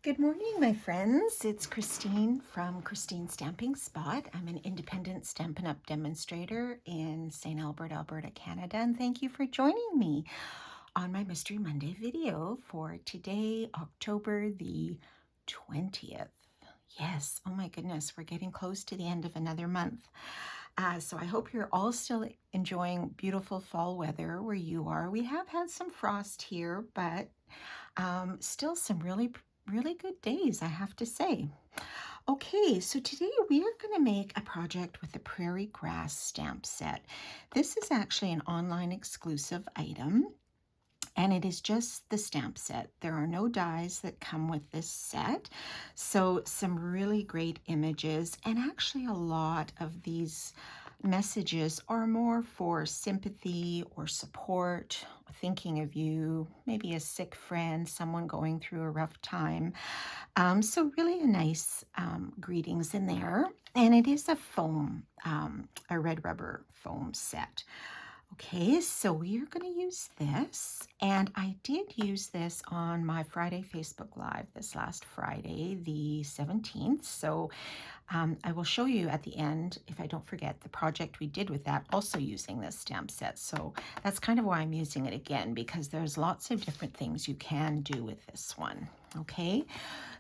Good morning, my friends. It's Christine from Christine Stamping Spot. I'm an independent Stampin' Up! Demonstrator in St. Albert, Alberta, Canada, and thank you for joining me on my Mystery Monday video for today, October the 20th. Yes, oh my goodness, we're getting close to the end of another month. So I hope you're all still enjoying beautiful fall weather where you are. We have had some frost here, but still some really good days, I have to say. Okay, so today we are going to make a project with the Prairie Grass stamp set. This is actually an online exclusive item, and it is just the stamp set. There are no dies that come with this set, so some really great images, and actually a lot of these messages are more for sympathy or support, thinking of you, maybe a sick friend, someone going through a rough time. So really a nice greetings in there. And it is a foam, a red rubber foam set. Okay, so we are going to use this, and I did use this on my Friday Facebook Live this last Friday, the 17th. So I will show you at the end, if I don't forget, the project we did with that, also using this stamp set. So that's kind of why I'm using it again, because there's lots of different things you can do with this one. Okay,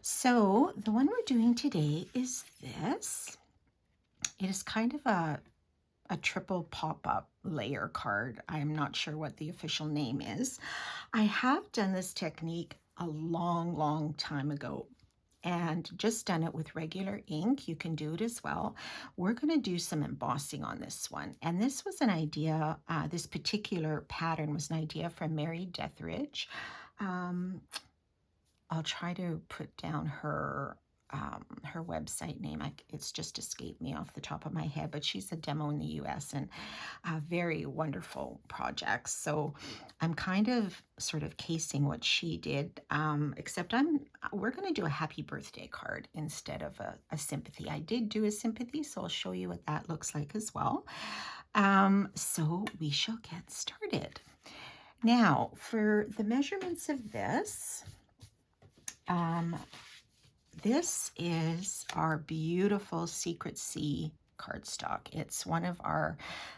so the one we're doing today is this. It is kind of a triple pop-up layer card. I'm not sure what the official name is. I have done this technique a long time ago and just done it with regular ink. You can do it as well. We're going to do some embossing on this one. And this was an idea, this particular pattern was an idea from Mary Dethridge. I'll try to put down her website name. It's just escaped me off the top of my head, but she's a demo in the US and very wonderful projects. So I'm kind of sort of casing what she did, except we're going to do a happy birthday card instead of a sympathy. I did do a sympathy, so I'll show you what that looks like as well. So we shall get started. Now, for the measurements of this, this is our beautiful Secret Sea cardstock. It's one of our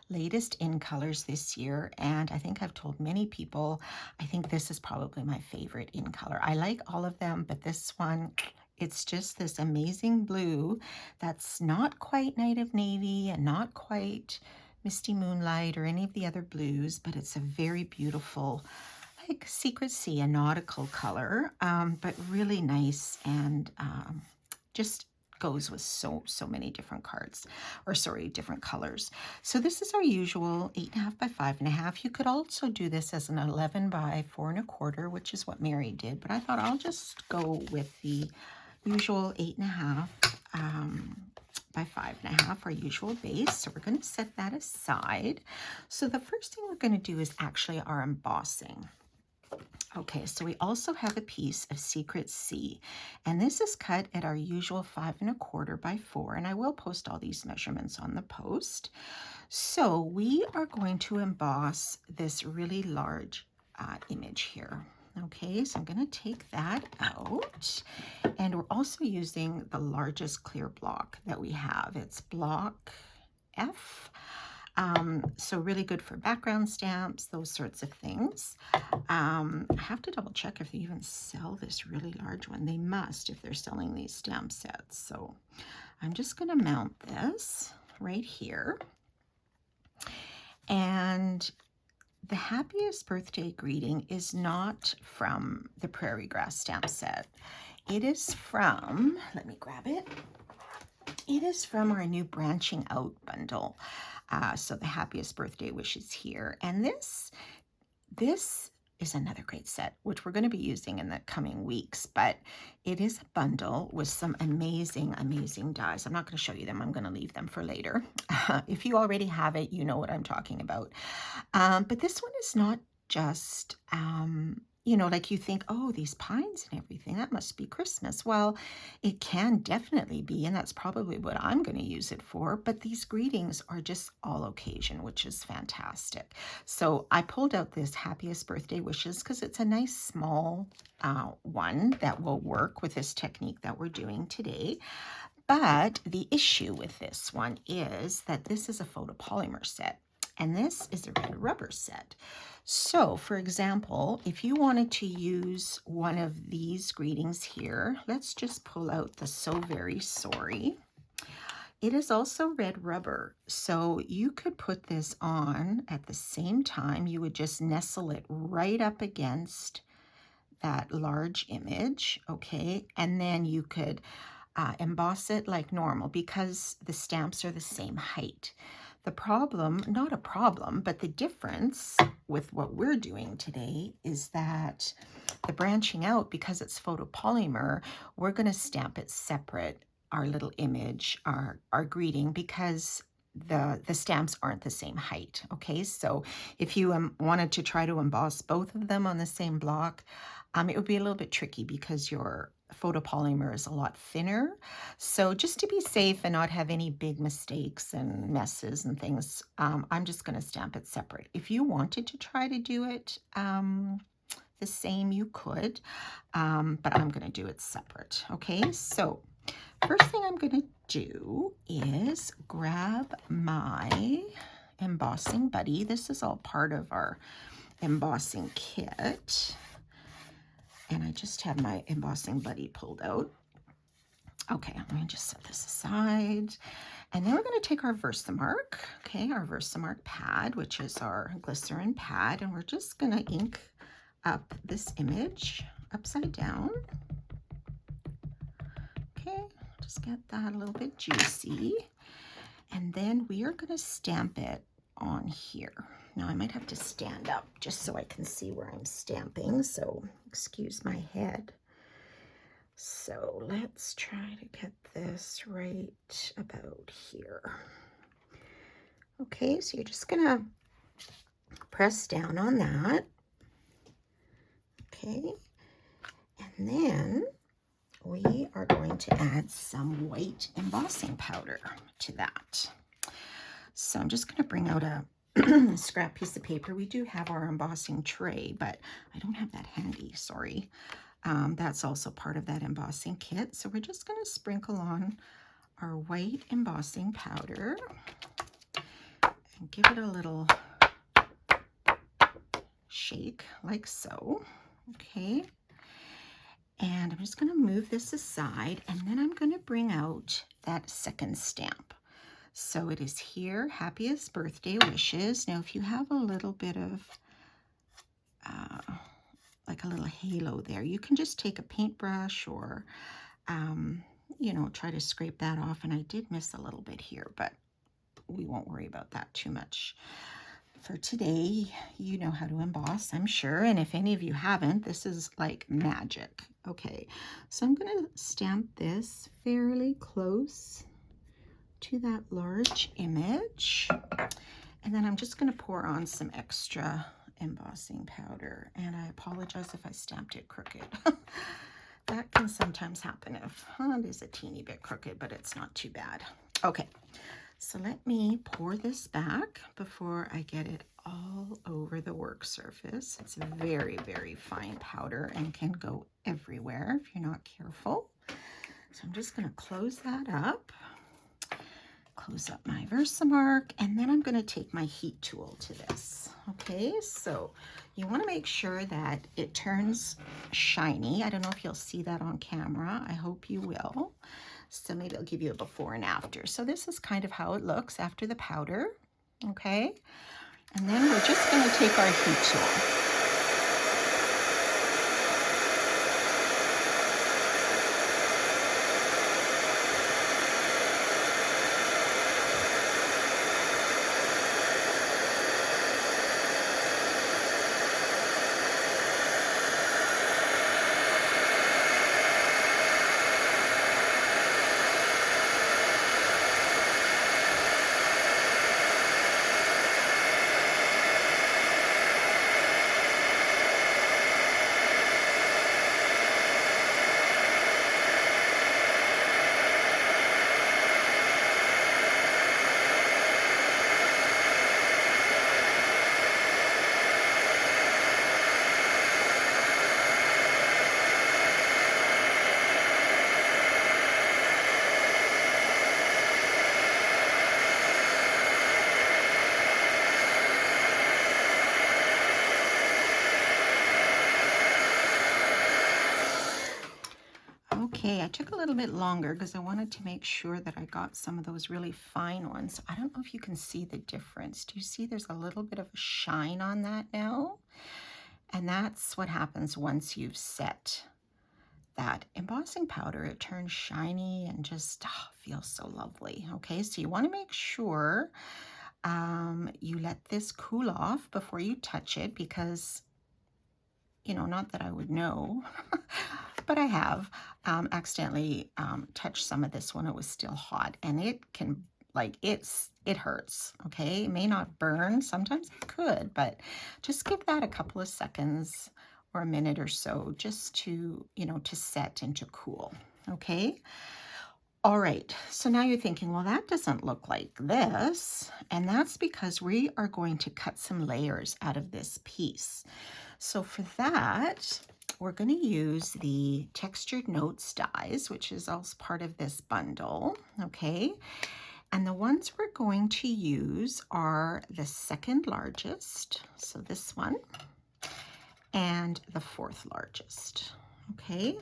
latest in colors this year, and I think I've told many people, I think this is probably my favorite in color. I like all of them, but this one, it's just this amazing blue that's not quite Night of Navy and not quite Misty Moonlight or any of the other blues, but it's a very beautiful, like Secret Sea, a nautical color, but really nice, and just goes with so many different cards, or sorry, different colors. So this is our usual 8.5 by 5.5. You could also do this as an 11 by 4.25, which is what Mary did, but I thought I'll just go with the usual 8.5 by 5.5, our usual base. So we're going to set that aside. So the first thing we're going to do is actually our embossing. Okay, so we also have a piece of Secret Sea, and this is cut at our usual 5.25 by 4, and I will post all these measurements on the post. So we are going to emboss this really large image here. Okay, so I'm going to take that out, and we're also using the largest clear block that we have. It's block F. So really good for background stamps, those sorts of things. I have to double check if they even sell this really large one. They must if they're selling these stamp sets. So I'm just going to mount this right here. And the happiest birthday greeting is not from the Prairie Grass stamp set. It is from, let me grab it. It is from our new Branching Out bundle. So the happiest birthday wishes here. And this is another great set, which we're going to be using in the coming weeks, but it is a bundle with some amazing dies. I'm not going to show you them. I'm going to leave them for later. If you already have it, you know what I'm talking about. But this one is not just you know, like you think, oh, these pines and everything, that must be Christmas. Well, it can definitely be, and that's probably what I'm going to use it for. But these greetings are just all occasion, which is fantastic. So I pulled out this happiest birthday wishes because it's a nice small one that will work with this technique that we're doing today. But the issue with this one is that this is a photopolymer set, and this is a red rubber set. So, for example, if you wanted to use one of these greetings here, let's just pull out the So Very Sorry. It is also red rubber, so you could put this on at the same time. You would just nestle it right up against that large image, okay? And then you could emboss it like normal because the stamps are the same height. The problem, not a problem, but the difference with what we're doing today is that the branching out, because it's photopolymer, we're going to stamp it separate, our little image, our greeting, because the stamps aren't the same height. Okay, so if you wanted to try to emboss both of them on the same block, it would be a little bit tricky because your photopolymer is a lot thinner. So just to be safe and not have any big mistakes and messes and things, I'm just going to stamp it separate. If you wanted to try to do it the same, you could, but I'm going to do it separate. Okay, so first thing I'm going to do is grab my embossing buddy. This is all part of our embossing kit. And I just have my embossing buddy pulled out. Okay, I'm going to just set this aside. And then we're going to take our Versamark, okay, our Versamark pad, which is our glycerin pad, and we're just going to ink up this image upside down. Okay, just get that a little bit juicy. And then we are going to stamp it on here. Now I might have to stand up just so I can see where I'm stamping, so excuse my head. So let's try to get this right about here. Okay, so you're just gonna press down on that. Okay, and then we are going to add some white embossing powder to that. So I'm just going to bring out a scrap piece of paper. We do have our embossing tray, but I don't have that handy, sorry. That's also part of that embossing kit. So we're just going to sprinkle on our white embossing powder and give it a little shake like so. Okay. And I'm just going to move this aside, and then I'm going to bring out that second stamp. So it is here, happiest birthday wishes. Now, if you have a little bit of like a little halo there, you can just take a paintbrush or, you know, try to scrape that off. And I did miss a little bit here, but we won't worry about that too much. For today, you know how to emboss, I'm sure. And if any of you haven't, this is like magic. Okay, so I'm going to stamp this fairly close to that large image. And then I'm just going to pour on some extra embossing powder. And I apologize if I stamped it crooked. That can sometimes happen if it is a teeny bit crooked, but it's not too bad. Okay. So let me pour this back before I get it all over the work surface. It's a very, very fine powder and can go everywhere if you're not careful. So I'm just going to close that up, close up my Versamark, and then I'm going to take my heat tool to this. Okay, so you want to make sure that it turns shiny. I don't know if you'll see that on camera. I hope you will. So maybe I'll give you a before and after. So this is kind of how it looks after the powder, okay? And then we're just going to take our heat tool. Okay, I took a little bit longer because I wanted to make sure that I got some of those really fine ones. I don't know if you can see the difference. Do you see there's a little bit of a shine on that now? And that's what happens once you've set that embossing powder. It turns shiny and just feels so lovely. Okay, so you want to make sure you let this cool off before you touch it because, you know, not that I would know, but I have accidentally touched some of this when it was still hot, and it can, like, it hurts. Okay, it may not burn, sometimes it could, but just give that a couple of seconds or a minute or so just to, you know, to set and to cool. Okay. All right, so now you're thinking, well, that doesn't look like this, and that's because we are going to cut some layers out of this piece. So for that, we're going to use the Textured Notes dies, which is also part of this bundle, okay? And the ones we're going to use are the second largest, so this one, and the fourth largest, okay?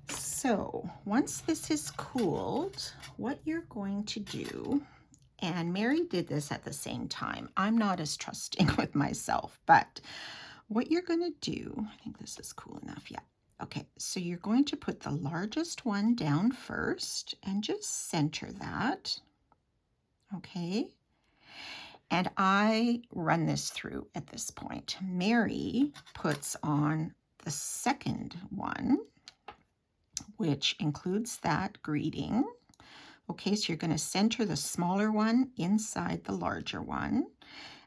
So once this is cooled, what you're going to do, and Mary did this at the same time. I'm not as trusting with myself, but what you're going to do, I think this is cool enough. Yeah. Okay. So you're going to put the largest one down first and just center that. Okay. And I run this through at this point. Mary puts on the second one, which includes that greeting. Okay, so you're going to center the smaller one inside the larger one.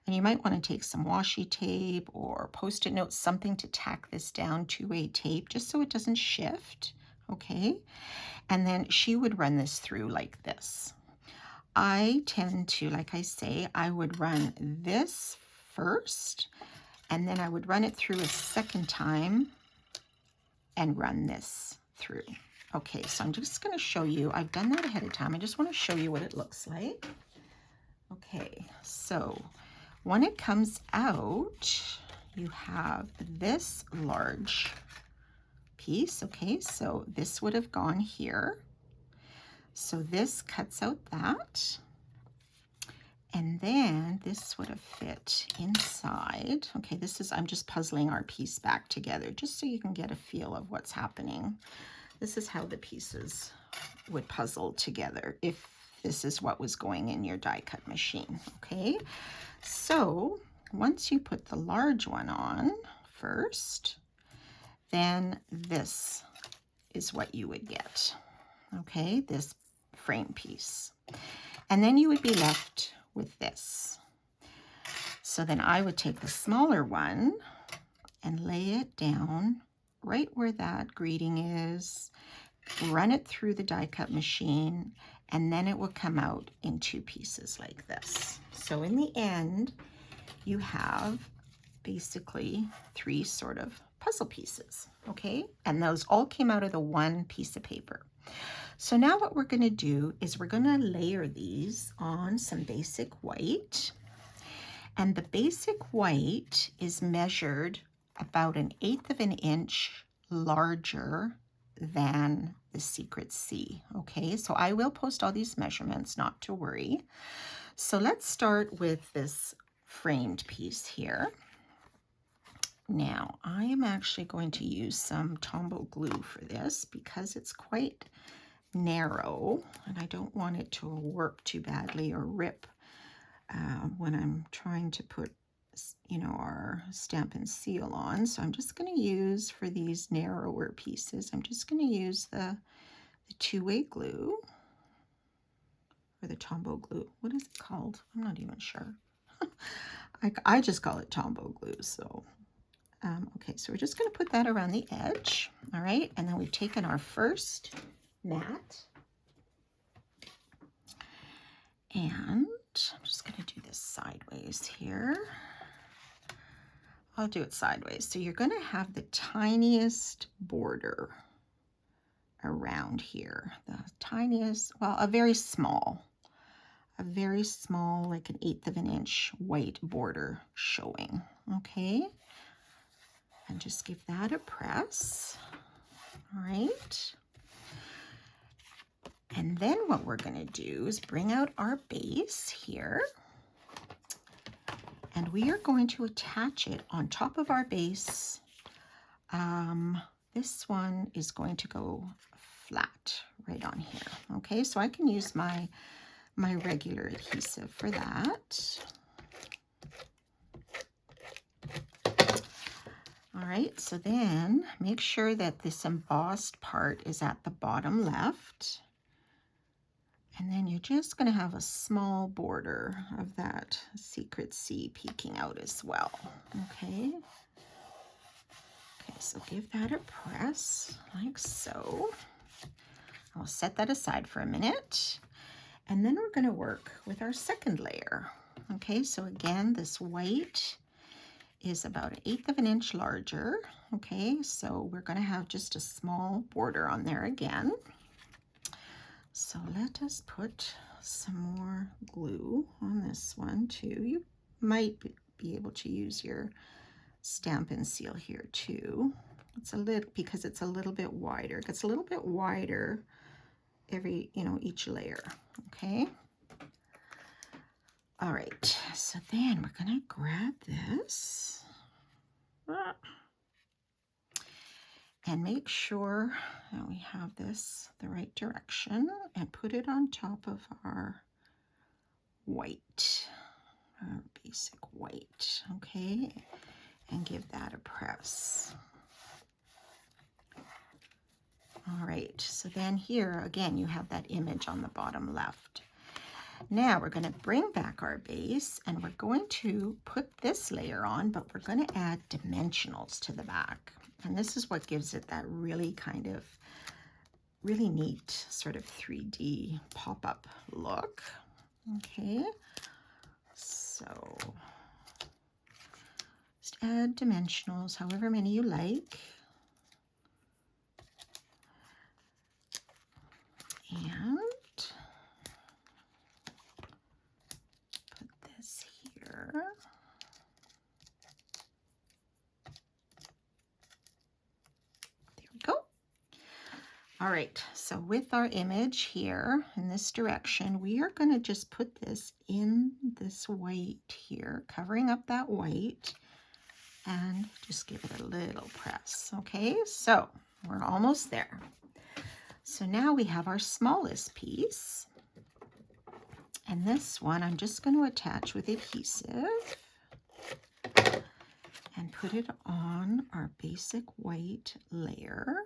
And you might want to take some washi tape or Post-it notes, something to tack this down to a tape just so it doesn't shift. Okay, and then she would run this through like this. I tend to, like I say, I would run this first, and then I would run it through a second time and run this through. Okay, so I'm just going to show you. I've done that ahead of time. I just want to show you what it looks like. Okay, so when it comes out, you have this large piece. Okay, so this would have gone here. So this cuts out that. And then this would have fit inside. Okay, this is, I'm just puzzling our piece back together just so you can get a feel of what's happening. This is how the pieces would puzzle together if this is what was going in your die cut machine. Okay, so once you put the large one on first, then this is what you would get. Okay, this frame piece. And then you would be left with this. So then I would take the smaller one and lay it down right where that greeting is, run it through the die cut machine, and then it will come out in two pieces like this. So in the end, you have basically three sort of puzzle pieces, okay? And those all came out of the one piece of paper. So now what we're going to do is we're going to layer these on some basic white. And the basic white is measured about 1/8 of an inch larger than the Secret C. Okay, so I will post all these measurements, not to worry. So let's start with this framed piece here. Now, I am actually going to use some Tombow glue for this because it's quite narrow and I don't want it to warp too badly or rip when I'm trying to put, you know, our Stampin' Seal on. So I'm just going to use, for these narrower pieces, I'm just going to use the two-way glue, or the Tombow glue. What is it called? I'm not even sure. I just call it Tombow glue. So okay, so we're just going to put that around the edge. All right, and then we've taken our first mat, and I'm just going to do this sideways here. I'll do it sideways. So you're going to have the tiniest border around here. The tiniest, well, a very small, like 1/8 of an inch white border showing. Okay. And just give that a press. All right. And then what we're going to do is bring out our base here. And we are going to attach it on top of our base. This one is going to go flat right on here. Okay, so I can use my regular adhesive for that. All right, so then make sure that this embossed part is at the bottom left. And then you're just going to have a small border of that Secret C peeking out as well. Okay. Okay, so give that a press like so. I'll set that aside for a minute. And then we're going to work with our second layer. Okay, so again, this white is about 1/8 of an inch larger. Okay, so we're going to have just a small border on there again. So let us put some more glue on this one too. You might be able to use your Stampin' Seal here too. It's a little, because it's a little bit wider. It gets a little bit wider every, each layer, okay? All right, so then we're gonna grab this and make sure that we have this the right direction and put it on top of our white, our basic white, okay? And give that a press. All right, so then here again you have that image on the bottom left. Now we're going to bring back our base and we're going to put this layer on, but we're going to add dimensionals to the back. And this is what gives it that really kind of really neat sort of 3D pop-up look. Okay, so just add dimensionals, however many you like. And put this here. There we go. All right, so with our image here in this direction, we are going to just put this in this white here, covering up that white, and just give it a little press. Okay, so we're almost there. So now we have our smallest piece, and this one I'm just going to attach with adhesive and put it on our basic white layer.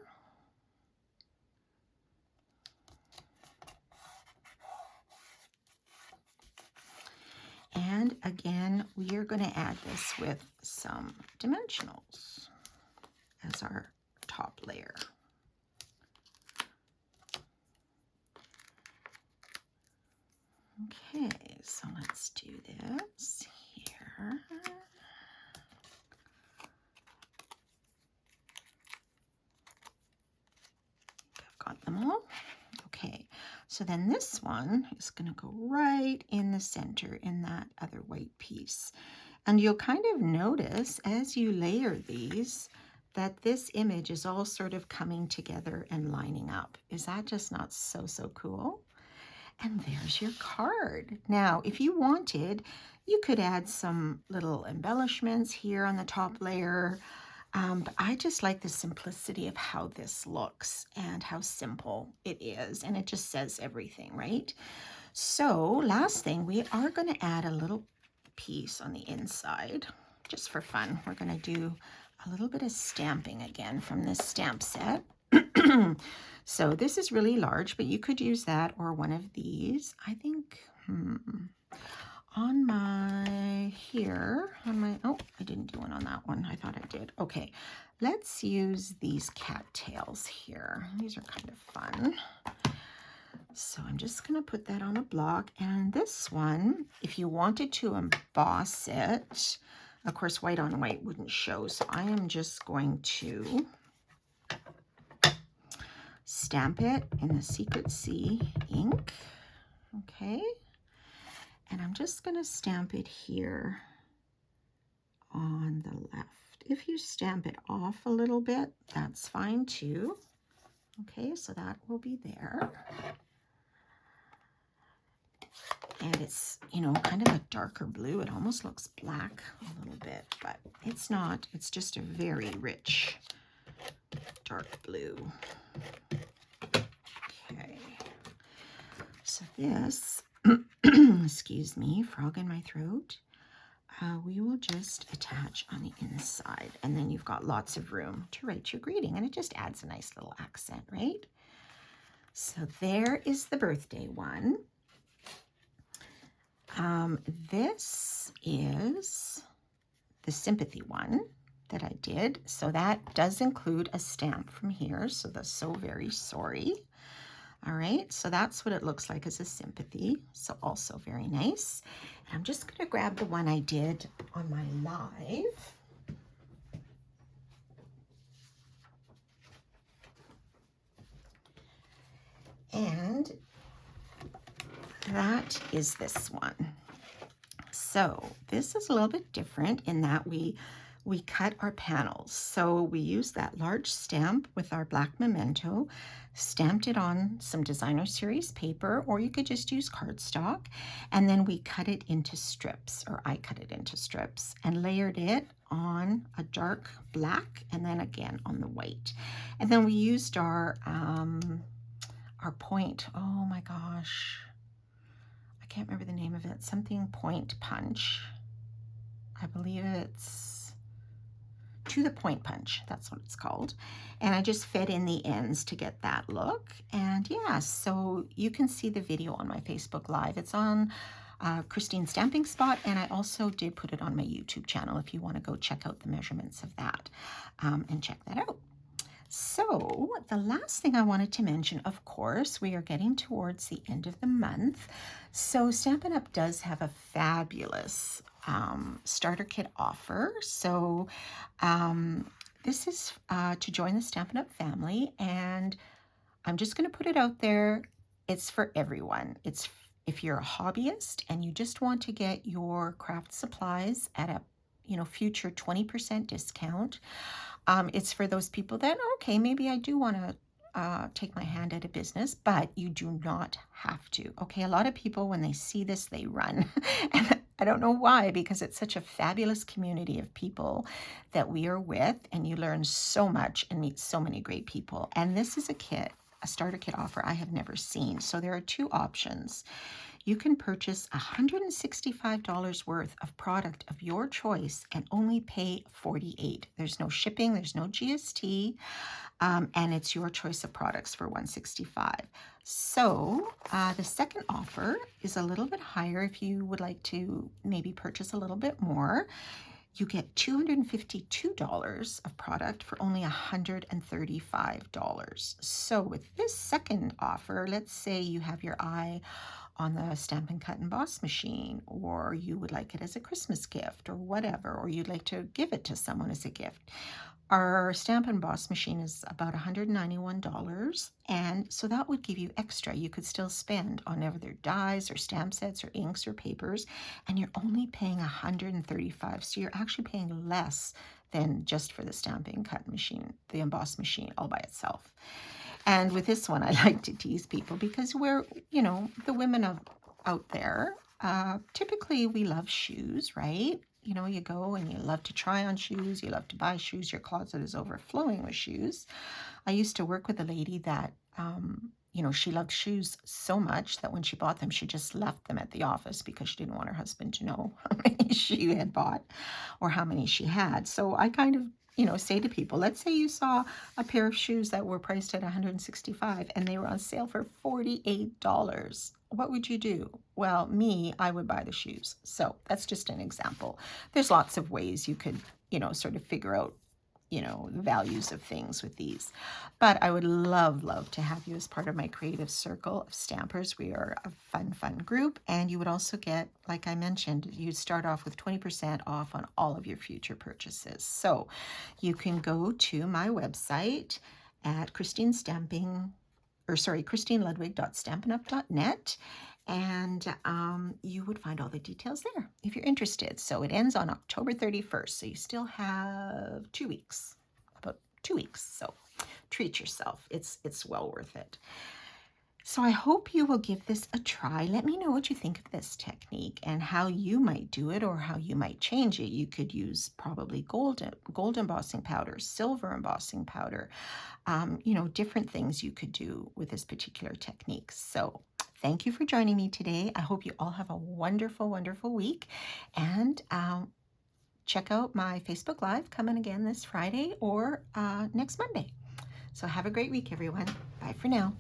And again, we are going to add this with some dimensionals as our top layer. Okay, so let's do this here. I've got them all. Okay, so then this one is going to go right in the center in that other white piece. And you'll kind of notice as you layer these that this image is all sort of coming together and lining up. Is that just not so cool? And there's your card. Now, if you wanted, you could add some little embellishments here on the top layer. But I just like the simplicity of how this looks and how simple it is. And it just says everything, right? So last thing, we are going to add a little piece on the inside, just for fun. We're going to do a little bit of stamping again from this stamp set. So this is really large, but you could use that or one of these. I think on my oh, I didn't do one on that one. I thought I did. Okay, let's use these cattails here. These are kind of fun. So I'm just going to put that on a block. And this one, if you wanted to emboss it, of course, white on white wouldn't show. So I am just going to stamp it in the Secret C ink. Okay. And I'm just going to stamp it here on the left. If you stamp it off a little bit, that's fine too. Okay, so that will be there. And it's, you know, kind of a darker blue. It almost looks black a little bit, but it's not. It's just a very rich dark blue. Okay. So this, excuse me, frog in my throat, we will just attach on the inside. And then you've got lots of room to write your greeting. And it just adds a nice little accent, right? So there is the birthday one. This is the sympathy one that I did. So that does include a stamp from here. So that's so very sorry. All right, so that's what it looks like as a sympathy. So also very nice. And I'm just going to grab the one I did on my live. And that is this one. So this is a little bit different in that we cut our panels. So we use that large stamp with our black memento, stamped it on some designer series paper, or you could just use cardstock, and then we cut it into strips, or I cut it into strips, and layered it on a dark black, and then again on the white. And then we used our point, oh my gosh, I can't remember the name of it, something point punch. I believe it's To the Point punch, that's what it's called. And I just fed in the ends to get that look. And yeah, so you can see the video on my Facebook Live. It's on Christine Stamping Spot, and I also did put it on my YouTube channel if you want to go check out the measurements of that and check that out. So the last thing I wanted to mention, of course, we are getting towards the end of the month. So Stampin' Up! Does have a fabulous starter kit offer. So this is to join the Stampin' Up! Family, and I'm just going to put it out there. It's for everyone. It's if you're a hobbyist and you just want to get your craft supplies at a future 20% discount. It's for those people that, okay, maybe I do want to take my hand at a business, but you do not have to. Okay, a lot of people, when they see this, they run. And I don't know why, because it's such a fabulous community of people that we are with, and you learn so much and meet so many great people. And this is a starter kit offer I have never seen. So there are two options. You can purchase $165 worth of product of your choice and only pay $48. There's no shipping, there's no GST, and it's your choice of products for $165. So the second offer is a little bit higher if you would like to maybe purchase a little bit more. You get $252 of product for only $135. So with this second offer, let's say you have your eye on the Stampin' Cut Emboss machine, or you would like it as a Christmas gift or whatever, or you'd like to give it to someone as a gift. Our Stampin' Emboss machine is about $191, and so that would give you extra. You could still spend on other dies or stamp sets or inks or papers, and you're only paying $135, so you're actually paying less than just for the Stampin' Cut machine, the emboss machine all by itself. And with this one, I like to tease people because we're, the women out there, typically we love shoes, right? You go and you love to try on shoes, you love to buy shoes, your closet is overflowing with shoes. I used to work with a lady that, she loved shoes so much that when she bought them, she just left them at the office because she didn't want her husband to know how many she had bought or how many she had. So I kind of say to people, let's say you saw a pair of shoes that were priced at $165 and they were on sale for $48. What would you do? Well, I would buy the shoes. So that's just an example. There's lots of ways you could, sort of figure out, the values of things with these. But I would love to have you as part of my creative circle of stampers. We are a fun group. And you would also get, like I mentioned, you'd start off with 20% off on all of your future purchases. So you can go to my website at christineludwig.stampinup.net, and you would find all the details there if you're interested. So it ends on October 31st, so you still have 2 weeks, about 2 weeks. So treat yourself. It's well worth it. So I hope you will give this a try. Let me know what you think of this technique and how you might do it or how you might change it. You could use probably gold embossing powder, silver embossing powder, different things you could do with this particular technique. So thank you for joining me today. I hope you all have a wonderful, wonderful week. And check out my Facebook Live coming again this Friday or next Monday. So have a great week, everyone. Bye for now.